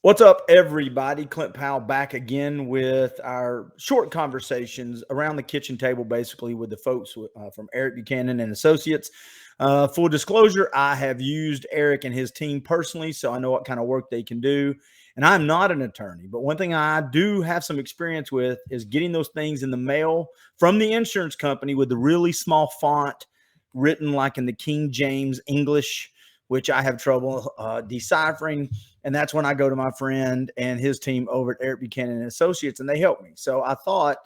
What's up, everybody? Clint Powell back again with our short conversations around the kitchen table, basically with the folks from Eric Buchanan and Associates. Full disclosure, I have used Eric and his team personally, so I know what kind of work they can do. And I'm not an attorney, but one thing I do have some experience with is getting those things in the mail from the insurance company with the really small font written like in the King James English, which I have trouble deciphering. And that's when I go to my friend and his team over at Eric Buchanan and Associates, and they help me. So I thought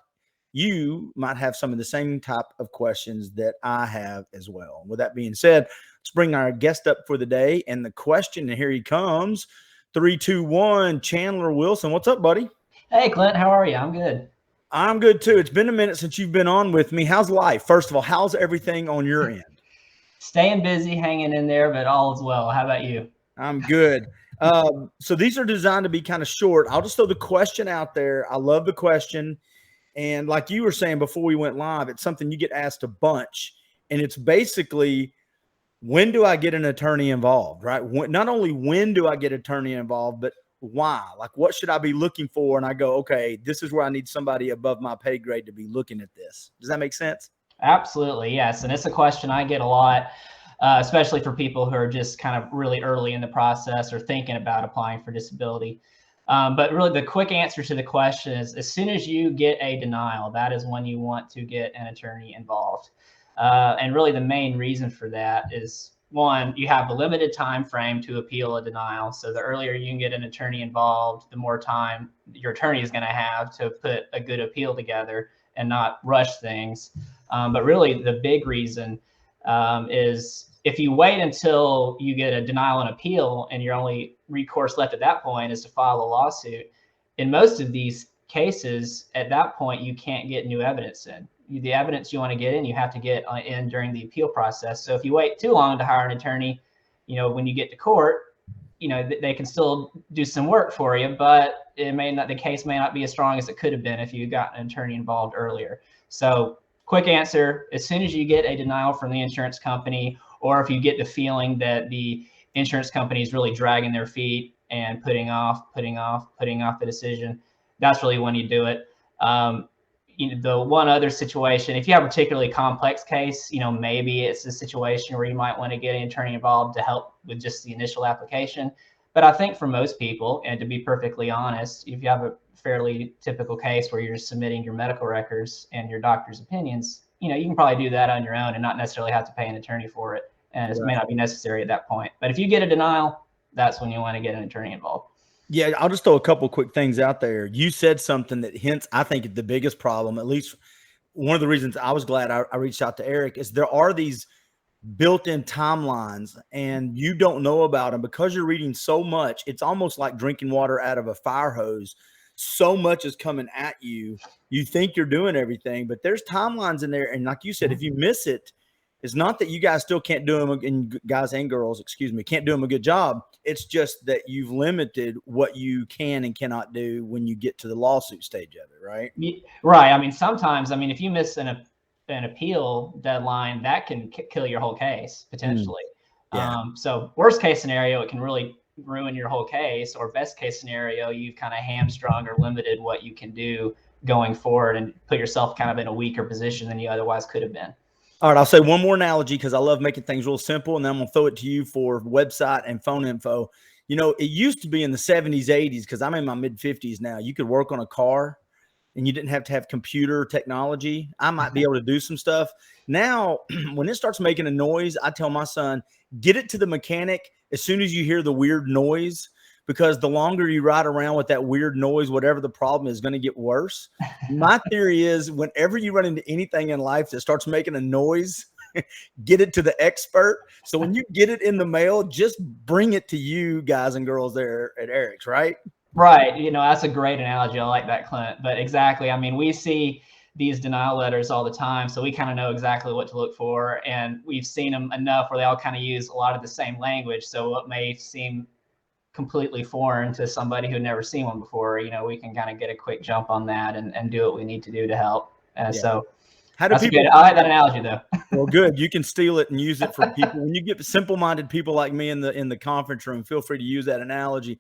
you might have some of the same type of questions that I have as well. With that being said, let's bring our guest up for the day. And the question, and here he comes, 3, 2, 1, Chandler Wilson. What's up, buddy? Hey, Clint, how are you? I'm good. I'm good too. It's been a minute since you've been on with me. How's life? First of all, how's everything on your end? Staying busy, hanging in there, but all is well. How about you? I'm good. So these are designed to be kind of short. I'll just throw the question out there. I love the question. And like you were saying before we went live, it's something you get asked a bunch. And it's basically, when do I get an attorney involved, right? Not only when do I get an attorney involved, but why? Like, what should I be looking for? And I go, okay, this is where I need somebody above my pay grade to be looking at this. Does that make sense? Absolutely, yes. And it's a question I get a lot, especially for people who are just kind of really early in the process or thinking about applying for disability. But really, the quick answer to the question is, as soon as you get a denial, that is when you want to get an attorney involved. And really, the main reason for that is, one, you have a limited time frame to appeal a denial. So the earlier you can get an attorney involved, the more time your attorney is going to have to put a good appeal together and not rush things. But really, the big reason is if you wait until you get a denial and appeal and your only recourse left at that point is to file a lawsuit, in most of these cases, at that point, you can't get new evidence in. The evidence you want to get in, you have to get in during the appeal process. So if you wait too long to hire an attorney, when you get to court, they can still do some work for you, but the case may not be as strong as it could have been if you got an attorney involved earlier. So quick answer, as soon as you get a denial from the insurance company, or if you get the feeling that the insurance company is really dragging their feet and putting off the decision, that's really when you do it. The one other situation, if you have a particularly complex case, maybe it's a situation where you might want to get an attorney involved to help with just the initial application. But I think for most people, and to be perfectly honest, if you have a fairly typical case where you're just submitting your medical records and your doctor's opinions, you can probably do that on your own and not necessarily have to pay an attorney for it. And it may not be necessary at that point. But if you get a denial, that's when you want to get an attorney involved. Yeah, I'll just throw a couple quick things out there. You said something that hints, I think, the biggest problem, at least one of the reasons I was glad I reached out to Eric, is there are these built-in timelines and you don't know about them because you're reading so much. It's almost like drinking water out of a fire hose. So much is coming at you. You think you're doing everything, but there's timelines in there. And like you said, if you miss it, it's not that you guys still can't do them, and guys and girls, can't do them a good job. It's just that you've limited what you can and cannot do when you get to the lawsuit stage of it, right? Right. I mean, sometimes, if you miss an appeal deadline, that can kill your whole case potentially. Yeah. So worst case scenario, it can really ruin your whole case, or best case scenario, you've kind of hamstrung or limited what you can do going forward and put yourself kind of in a weaker position than you otherwise could have been. All right, I'll say one more analogy because I love making things real simple, and then I'm going to throw it to you for website and phone info. It used to be in the 70s, 80s, because I'm in my mid-50s now. You could work on a car, and you didn't have to have computer technology. I might be able to do some stuff. Now, when it starts making a noise, I tell my son, get it to the mechanic as soon as you hear the weird noise, because the longer you ride around with that weird noise, whatever the problem is going to get worse. My theory is whenever you run into anything in life that starts making a noise, get it to the expert. So when you get it in the mail, just bring it to you guys and girls there at Eric's, right? Right. That's a great analogy. I like that, Clint. But exactly. We see these denial letters all the time, so we kind of know exactly what to look for. And we've seen them enough where they all kind of use a lot of the same language. So what may seem completely foreign to somebody who'd never seen one before, we can kind of get a quick jump on that and do what we need to do to help. So How do That's people good. I like that analogy, though. Well, good. You can steal it and use it for people. When you get simple-minded people like me in the conference room, feel free to use that analogy.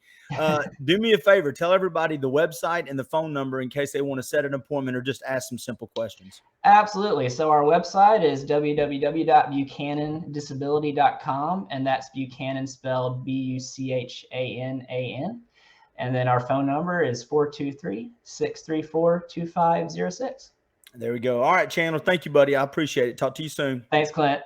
Do me a favor. Tell everybody the website and the phone number in case they want to set an appointment or just ask some simple questions. Absolutely. So our website is www.buchanandisability.com, and that's Buchanan spelled Buchanan. And then our phone number is 423-634-2506. There we go. All right, Chandler. Thank you, buddy. I appreciate it. Talk to you soon. Thanks, Clint.